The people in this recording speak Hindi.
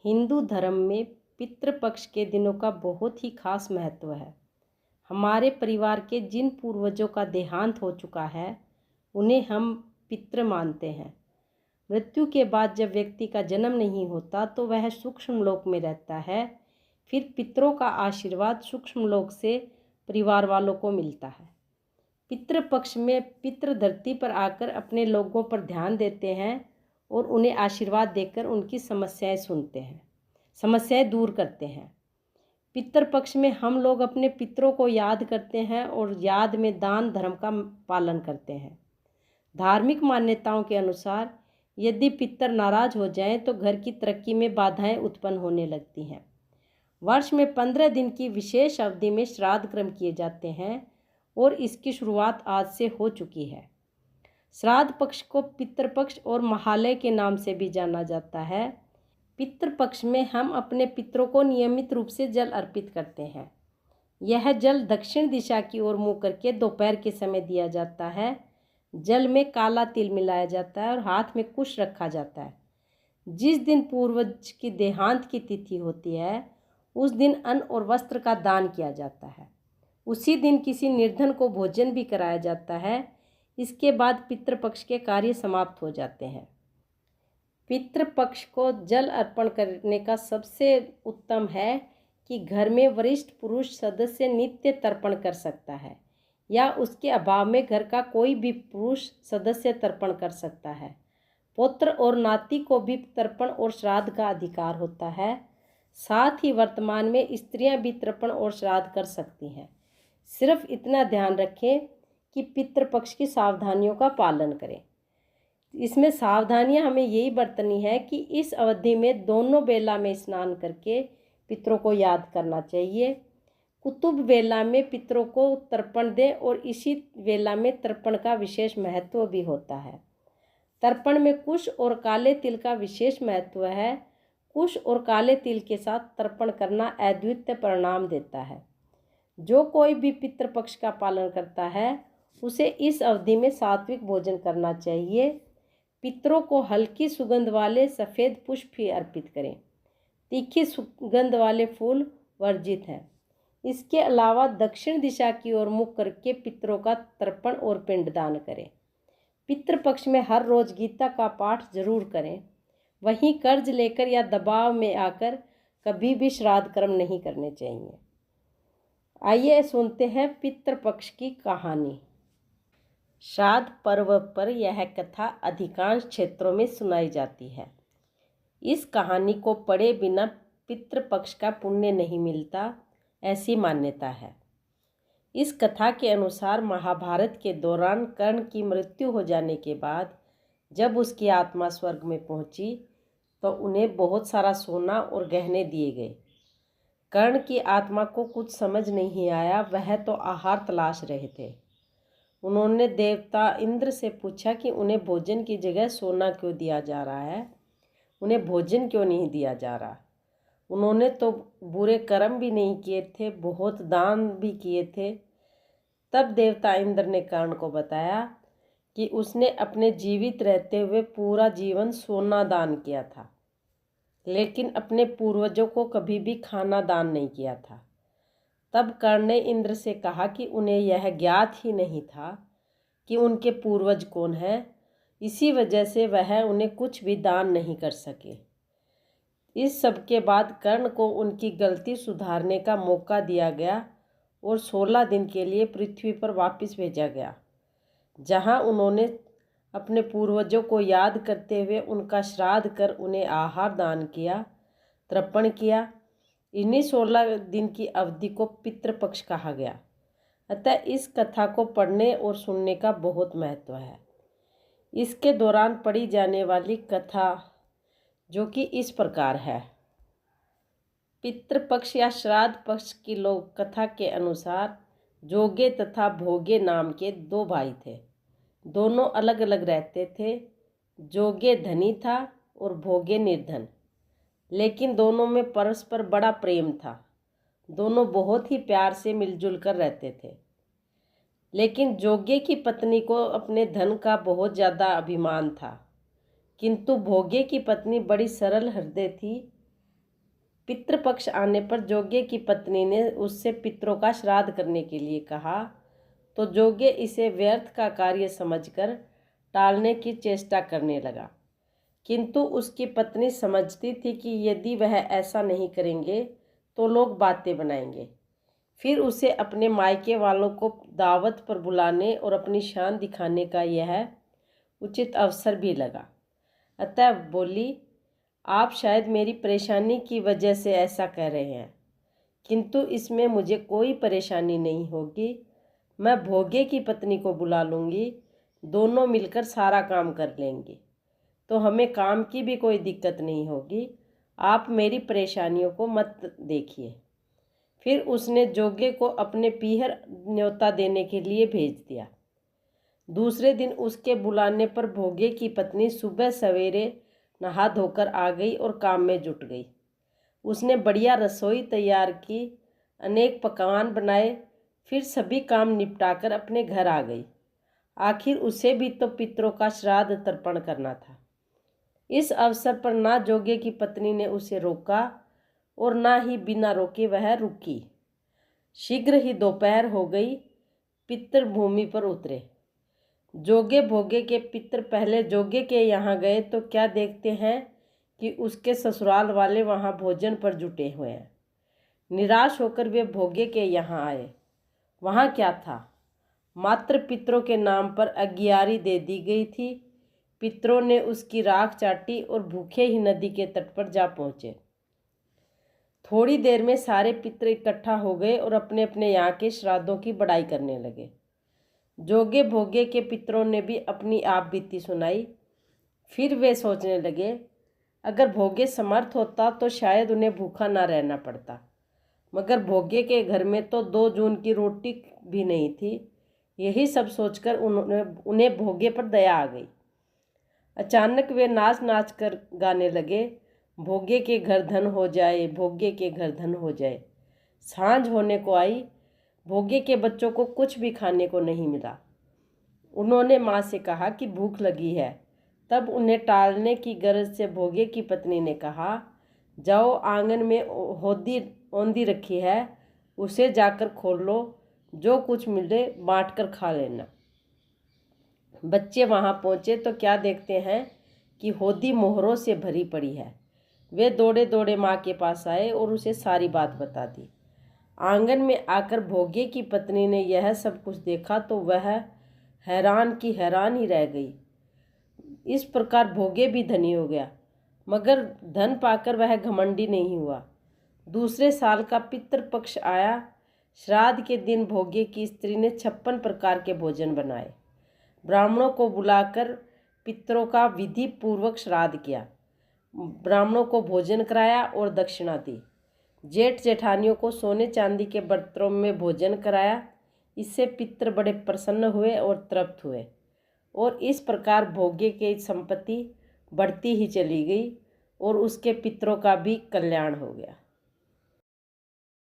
हिंदू धर्म में पितृपक्ष के दिनों का बहुत ही खास महत्व है। हमारे परिवार के जिन पूर्वजों का देहांत हो चुका है उन्हें हम पितृ मानते हैं। मृत्यु के बाद जब व्यक्ति का जन्म नहीं होता तो वह सूक्ष्म लोक में रहता है। फिर पितरों का आशीर्वाद सूक्ष्म लोक से परिवार वालों को मिलता है। पितृपक्ष में पितृ धरती पर आकर अपने लोगों पर ध्यान देते हैं और उन्हें आशीर्वाद देकर उनकी समस्याएं सुनते हैं, समस्याएं दूर करते हैं। पितृपक्ष में हम लोग अपने पितरों को याद करते हैं और याद में दान धर्म का पालन करते हैं। धार्मिक मान्यताओं के अनुसार यदि पितर नाराज हो जाएं तो घर की तरक्की में बाधाएं उत्पन्न होने लगती हैं। वर्ष में 15 दिन की विशेष अवधि में श्राद्ध कर्म किए जाते हैं और इसकी शुरुआत आज से हो चुकी है। श्राद्ध पक्ष को पितृपक्ष और महालय के नाम से भी जाना जाता है। पितृपक्ष में हम अपने पितरों को नियमित रूप से जल अर्पित करते हैं। यह जल दक्षिण दिशा की ओर मुँह करके दोपहर के समय दिया जाता है। जल में काला तिल मिलाया जाता है और हाथ में कुश रखा जाता है। जिस दिन पूर्वज की देहांत की तिथि होती है उस दिन अन्न और वस्त्र का दान किया जाता है। उसी दिन किसी निर्धन को भोजन भी कराया जाता है। इसके बाद पितृपक्ष के कार्य समाप्त हो जाते हैं। पितृपक्ष को जल अर्पण करने का सबसे उत्तम है कि घर में वरिष्ठ पुरुष सदस्य नित्य तर्पण कर सकता है या उसके अभाव में घर का कोई भी पुरुष सदस्य तर्पण कर सकता है। पुत्र और नाती को भी तर्पण और श्राद्ध का अधिकार होता है। साथ ही वर्तमान में स्त्रियां भी तर्पण और श्राद्ध कर सकती हैं। सिर्फ इतना ध्यान रखें कि पितृपक्ष की सावधानियों का पालन करें। इसमें सावधानियां हमें यही बरतनी है कि इस अवधि में दोनों बेला में स्नान करके पितरों को याद करना चाहिए। कुतुब वेला में पितरों को तर्पण दें और इसी वेला में तर्पण का विशेष महत्व भी होता है। तर्पण में कुश और काले तिल का विशेष महत्व है। कुश और काले तिल के साथ तर्पण करना अद्वितीय परिणाम देता है। जो कोई भी पितृपक्ष का पालन करता है उसे इस अवधि में सात्विक भोजन करना चाहिए। पितरों को हल्की सुगंध वाले सफ़ेद पुष्प ही अर्पित करें। तीखी सुगंध वाले फूल वर्जित हैं। इसके अलावा दक्षिण दिशा की ओर मुख करके पितरों का तर्पण और पिंडदान करें। पितृपक्ष में हर रोज गीता का पाठ जरूर करें। वहीं कर्ज लेकर या दबाव में आकर कभी भी श्राद्ध कर्म नहीं करने चाहिए। आइए सुनते हैं पितृपक्ष की कहानी। श्राद्ध पर्व पर यह कथा अधिकांश क्षेत्रों में सुनाई जाती है। इस कहानी को पढ़े बिना पितृपक्ष का पुण्य नहीं मिलता, ऐसी मान्यता है। इस कथा के अनुसार महाभारत के दौरान कर्ण की मृत्यु हो जाने के बाद जब उसकी आत्मा स्वर्ग में पहुंची तो उन्हें बहुत सारा सोना और गहने दिए गए। कर्ण की आत्मा को कुछ समझ नहीं आया, वह तो आहार तलाश रहे थे। उन्होंने देवता इंद्र से पूछा कि उन्हें भोजन की जगह सोना क्यों दिया जा रहा है, उन्हें भोजन क्यों नहीं दिया जा रहा। उन्होंने तो बुरे कर्म भी नहीं किए थे, बहुत दान भी किए थे। तब देवता इंद्र ने कर्ण को बताया कि उसने अपने जीवित रहते हुए पूरा जीवन सोना दान किया था, लेकिन अपने पूर्वजों को कभी भी खाना दान नहीं किया था। तब कर्ण ने इंद्र से कहा कि उन्हें यह ज्ञात ही नहीं था कि उनके पूर्वज कौन हैं, इसी वजह से वह उन्हें कुछ भी दान नहीं कर सके। इस सब के बाद कर्ण को उनकी गलती सुधारने का मौका दिया गया और 16 दिन के लिए पृथ्वी पर वापस भेजा गया, जहां उन्होंने अपने पूर्वजों को याद करते हुए उनका श्राद्ध कर उन्हें आहार दान किया, तर्पण किया। इन्हीं 16 दिन की अवधि को पितृपक्ष कहा गया। अतः इस कथा को पढ़ने और सुनने का बहुत महत्व है। इसके दौरान पढ़ी जाने वाली कथा जो कि इस प्रकार है। पितृपक्ष या श्राद्ध पक्ष की लोक कथा के अनुसार जोगे तथा भोगे नाम के 2 भाई थे। दोनों अलग अलग रहते थे। जोगे धनी था और भोगे निर्धन, लेकिन दोनों में परस्पर बड़ा प्रेम था। दोनों बहुत ही प्यार से मिलजुल कर रहते थे। लेकिन जोगे की पत्नी को अपने धन का बहुत ज़्यादा अभिमान था, किंतु भोगे की पत्नी बड़ी सरल हृदय थी। पितृपक्ष आने पर जोगे की पत्नी ने उससे पितरों का श्राद्ध करने के लिए कहा, तो जोगे इसे व्यर्थ का कार्य समझकर टालने की चेष्टा करने लगा। किंतु उसकी पत्नी समझती थी कि यदि वह ऐसा नहीं करेंगे तो लोग बातें बनाएंगे। फिर उसे अपने मायके वालों को दावत पर बुलाने और अपनी शान दिखाने का यह उचित अवसर भी लगा। अतः बोली, आप शायद मेरी परेशानी की वजह से ऐसा कह रहे हैं, किंतु इसमें मुझे कोई परेशानी नहीं होगी। मैं भोगे की पत्नी को बुला लूँगी, दोनों मिलकर सारा काम कर लेंगे, तो हमें काम की भी कोई दिक्कत नहीं होगी। आप मेरी परेशानियों को मत देखिए। फिर उसने जोगे को अपने पीहर न्योता देने के लिए भेज दिया। दूसरे दिन उसके बुलाने पर भोगे की पत्नी सुबह सवेरे नहा धोकर आ गई और काम में जुट गई। उसने बढ़िया रसोई तैयार की, अनेक पकवान बनाए, फिर सभी काम निपटाकर अपने घर आ गई। आखिर उसे भी तो पितरों का श्राद्ध तर्पण करना था। इस अवसर पर ना जोगे की पत्नी ने उसे रोका और ना ही बिना रोके वह रुकी। शीघ्र ही दोपहर हो गई। पितर भूमि पर उतरे। जोगे भोगे के पितर पहले जोगे के यहाँ गए तो क्या देखते हैं कि उसके ससुराल वाले वहाँ भोजन पर जुटे हुए हैं। निराश होकर वे भोगे के यहाँ आए। वहाँ क्या था? मात्र पितरों के नाम पर अगियारी दे दी गई थी। पितरों ने उसकी राख चाटी और भूखे ही नदी के तट पर जा पहुँचे। थोड़ी देर में सारे पितर इकट्ठा हो गए और अपने अपने यहाँ के श्राद्धों की बड़ाई करने लगे। जोगे भोगे के पितरों ने भी अपनी आप बीती सुनाई। फिर वे सोचने लगे, अगर भोगे समर्थ होता तो शायद उन्हें भूखा ना रहना पड़ता, मगर भोगे के घर में तो 2 जून की रोटी भी नहीं थी। यही सब सोचकर उन्हें भोगे पर दया आ गई। अचानक वे नाच नाच कर गाने लगे, भोगे के घर धन हो जाए, भोगे के घर धन हो जाए। सांझ होने को आई। भोगे के बच्चों को कुछ भी खाने को नहीं मिला। उन्होंने माँ से कहा कि भूख लगी है। तब उन्हें टालने की गरज से भोगे की पत्नी ने कहा, जाओ, आंगन में औंधी रखी है, उसे जाकर खोल लो, जो कुछ मिले बांट कर खा लेना। बच्चे वहाँ पहुँचे तो क्या देखते हैं कि होदी मोहरों से भरी पड़ी है। वे दौड़े दौड़े माँ के पास आए और उसे सारी बात बता दी। आंगन में आकर भोगे की पत्नी ने यह सब कुछ देखा तो वह हैरान की हैरान ही रह गई। इस प्रकार भोगे भी धनी हो गया, मगर धन पाकर वह घमंडी नहीं हुआ। दूसरे साल का पितृपक्ष आया। श्राद्ध के दिन भोगे की स्त्री ने 56 प्रकार के भोजन बनाए। ब्राह्मणों को बुलाकर पितरों का विधि पूर्वक श्राद्ध किया। ब्राह्मणों को भोजन कराया और दक्षिणा दी। जेठ जेठानियों को सोने चांदी के बर्तनों में भोजन कराया। इससे पितर बड़े प्रसन्न हुए और तृप्त हुए, और इस प्रकार भोगे की संपत्ति बढ़ती ही चली गई और उसके पितरों का भी कल्याण हो गया।